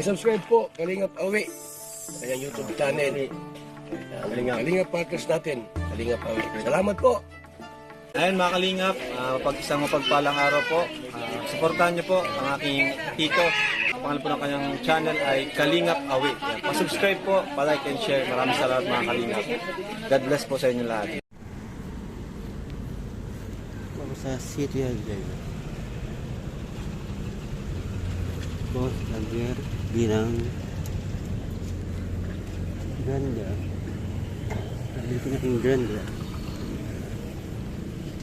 Subscribe po, Kalingap Awi. Kaya YouTube channel. Kalingap Partners natin. Kalingap Awi. Salamat po. Ayun mga kalingap, isang mapagpalang araw po. Suportahan niyo po ang aking tito. Ang pangalan po ng kanyang channel ay Kalingap Awi. Pa-subscribe po, pa-like and share. Maraming salamat mga kalingap. God bless po sa inyo lahat. Ako sa City Hall. Boss Javier bilang ganda. Nandito na yung ganda.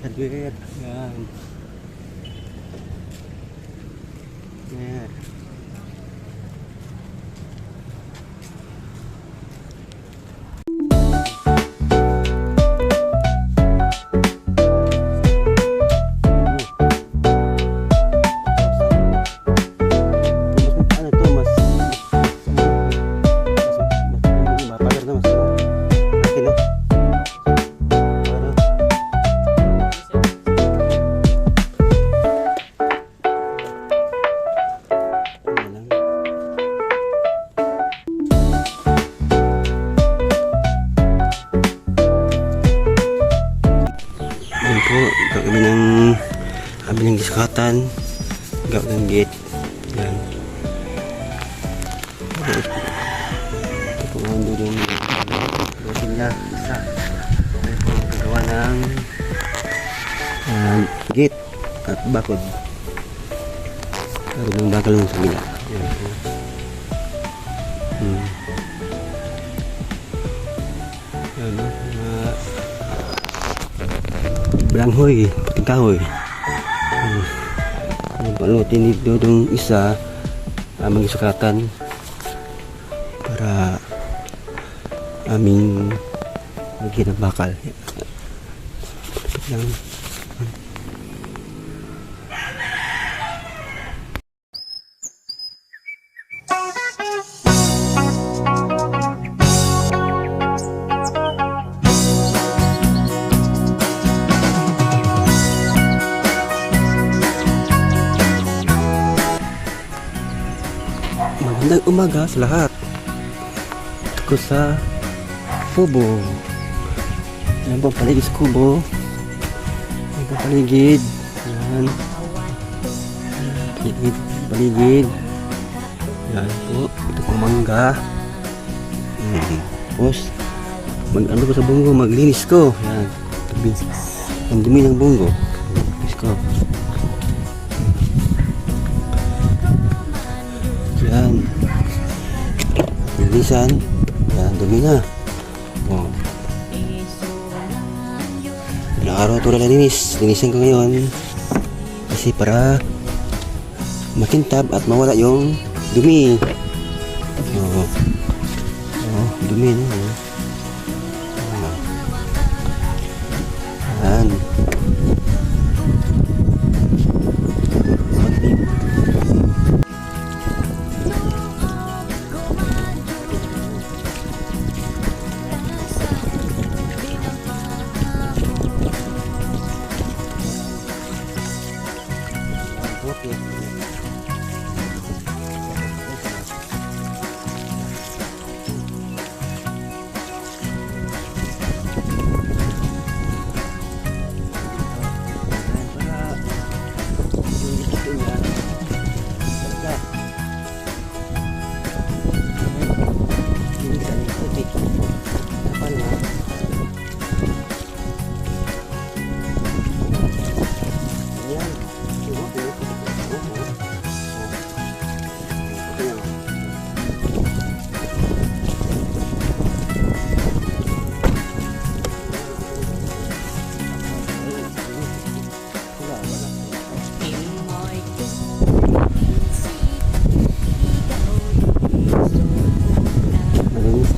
Javier, yan. Yan. Kami ng disukatan, gaw ng gate. Yan. Ito po ang doon yung niya. Isa. Ito po ang gagawa ng gate at bakod. Meron ng bakal ng sabila. Yan po. Yan po. Balanghoy, puting kahoy. Palutin dito yung isa aming sukatan para aming magiging bakal. Magandang umaga sa lahat. Ito ko sa Kubo. Yan po paligid sa Kubo. Yan po paligid. Yan. Paligid. Yan po. Ito po mangga. Tapos mag-ano ko sa bunggo. Maglinis ko. Yan. Ang dumi ng bunggo. Linis ko. Yan. Linisan. Yan, dumi na. Oh. Ilang araw ito na linis. Linisan ko ngayon. Kasi para makintab at mawala yung dumi. Oh. Oh, dumi na. Yan.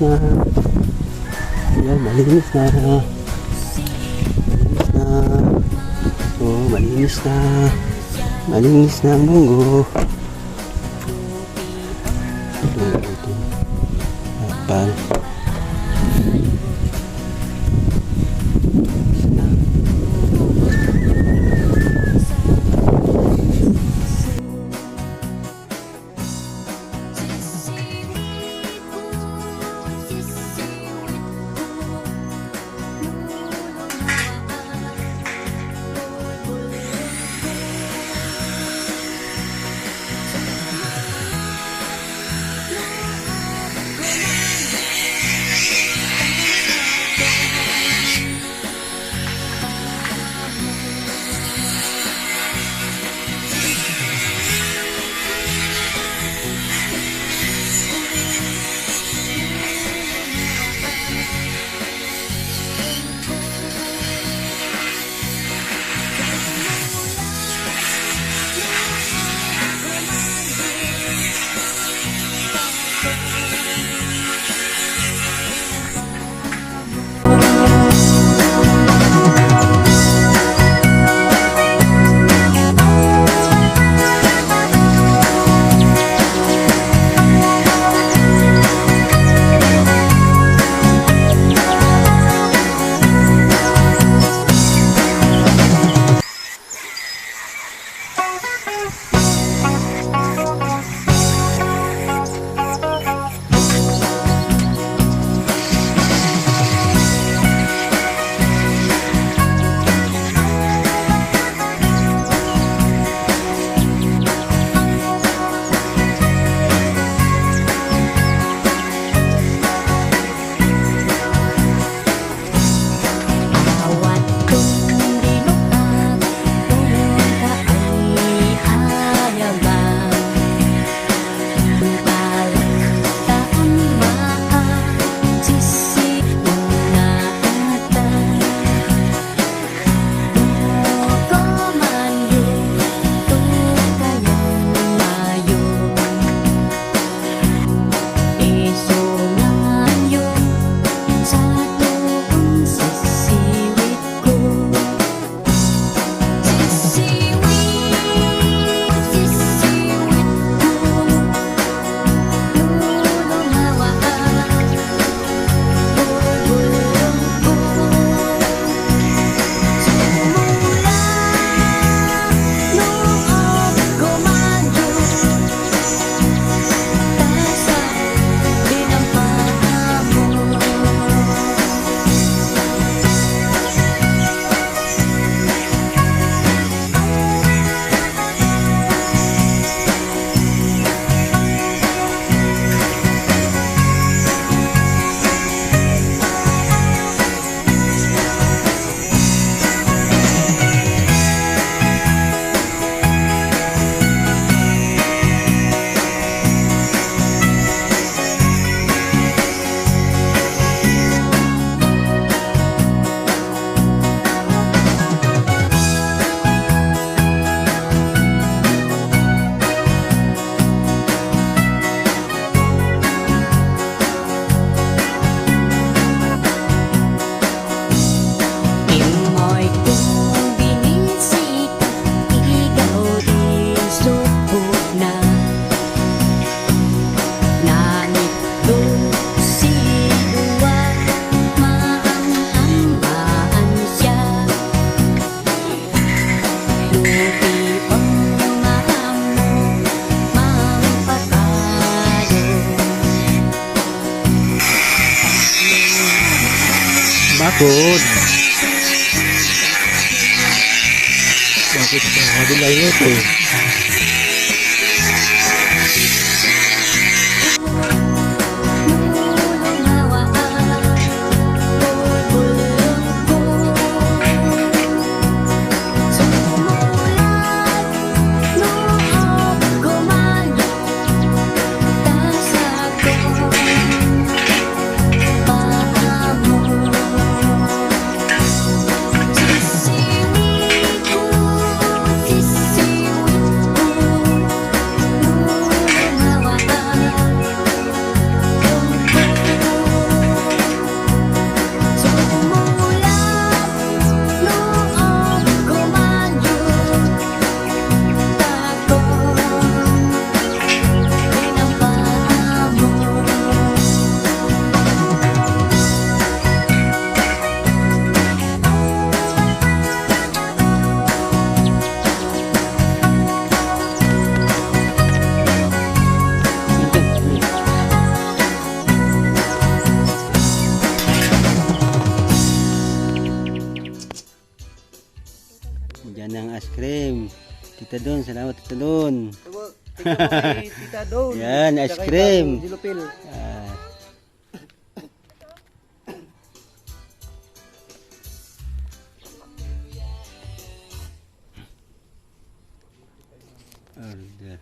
na. Yan, malinis na. Malinis na. Oh, malinis na. Malinis na ang bunggo. Ito. Apal. Bakod. Bakit ba? Madulay nyo ito. Diyan ang ice cream. Tita Don, salamat Tita Don. Tita Don. Yan, ice cream. Dilupil. Ah. Order.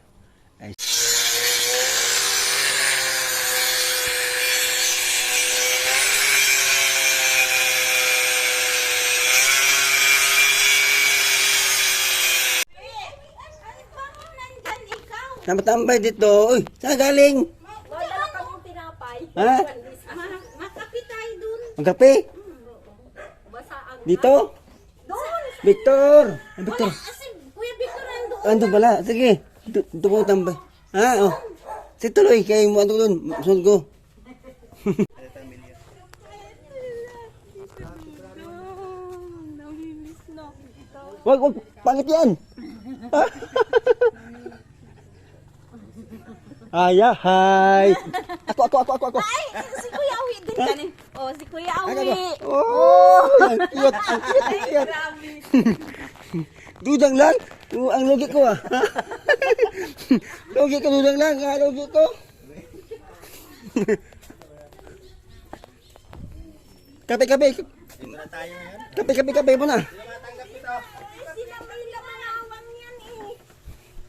Tambay dito. Uy, saan galing? Wala ka mong tinapay. Ha? Makapi tayo dun. Ang kape? Basa ang... Dito? Doon! Victor! Ah, Victor. Kasi Kuya Victor nandoon. Ando pala. Sige. Dito ko tambay. Ha? Oh. Sige tuloy. Kaya mo ando doon. Sunod ko. Namimiss na kita. Wag. Pangit yan. Aya, hi. Ako. Ay! Si Kuya Awi din kanin. Oh, si Kuya Awi. Oh, ang cute. Grabe. Dudang lang. Ang logi ko ah. Logi ko, dudang lang. Logi ko. Kape. Kape mo na. Sila may laman yan eh.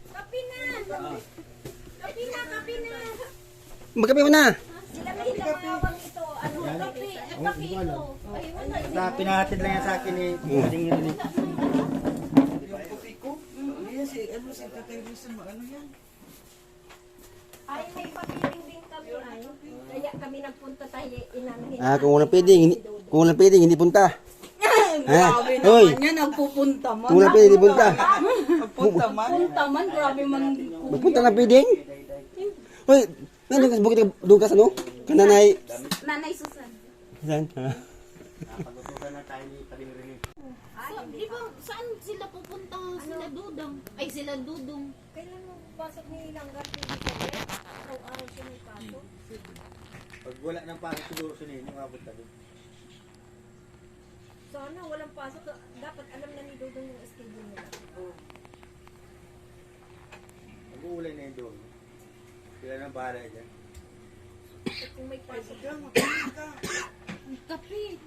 Kapi na. Kapi na. Magkape mo na. Sila may laman ito. Ano? Kapi. Kapi ito. Ayun. Pinahatid lang yan sa akin eh. Ay, may papiling din kami ay. Kaya kami nagpunta tayo inamin. Kung walang pwedeng, hindi punta. Grabe Hoy. naman yan, nagpupunta man. Kung walang pwedeng, hindi punta. Punta man, grabe man. Magpunta na pwedeng. Hoy, nandun ka sa bukid, doon ka sa ano? Kananay. Nanay Susan. Saan? So, di ba, saan sila pupunta? Sila Dudong. Ay, sila Dudong. Kailan mo pasok ni Langgar TV ka ba? Araw-araw siya may pasok. Pag wala nang pasok siguro sa ninyo, kapunta doon. Sana walang pasok. Dapat alam na ni Dudong yung schedule nila. Mag-uulay na yun doon. Sila nang bahala dyan. At kung may pasok lang, kape.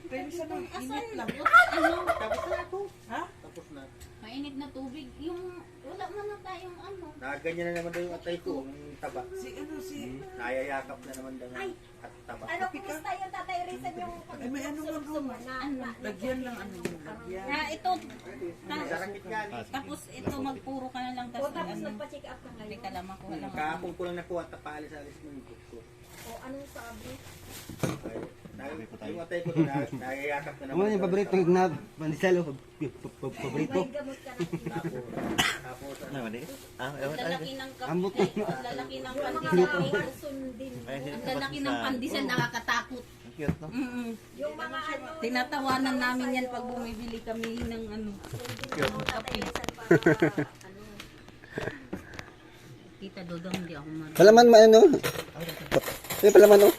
Asan? Ano? Tapos na ako. Ha? Tapos na. Mainit na tubig. Yung, wala man na tayong ano. Nakaganyan na naman daw yung atay ko, ang taba. Nayayakap na naman daw Ay. at taba. Ano, kumusta yung Tatay Rizal yung may ano na lagyan lang ano lagyan. Ito, Sakit nga ni. tapos ito magpuro ka na lang O tapos tapos ano, nagpa-check up ka hindi ngayon. ka lang makuha lang. Kahapon ko lang nakuha at paalis-alis mo yung ko. O anong sabi? Yung atay ko doon, nayayakap na Ano naman. yung paborito na pandesal? Paborito? May gamot ka na. Tapos Lalaki ng Ambot. kape, lalaki ng Mga pandesal. sundin. Ang lalaki ng pandesal nakakatakot. Mm-mm. Yung mga ano, Tinatawanan namin yan pag bumibili kami ng ano. Tatay Rizal para ano. Tita Dodong, hindi ako man. Palaman man ano? May palaman oh.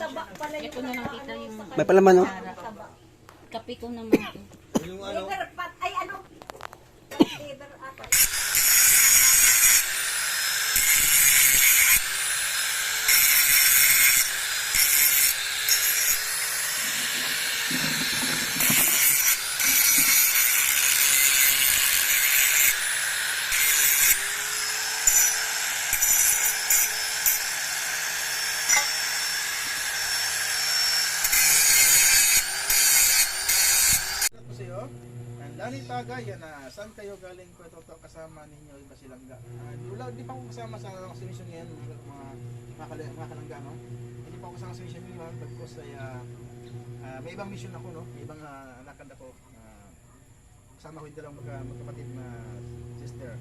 Taba pala yung Ito na lang tita yung May palaman oh. sarap. taba. kape ko naman to. Yung ano, Ay ano? Liver ata. Ako sa iyo. Ang Lani Taga, yan na. Saan kayo galing ko ito kasama ninyo iba silang ga? Di pa ako kasama sa mission ngayon, mga kalangga, no? Hindi pa ako kasama sa mission ngayon, bagkos ay may ibang mission ako, no? May ibang lakad ako. Kasama ko yung dalawang magkapatid na sister.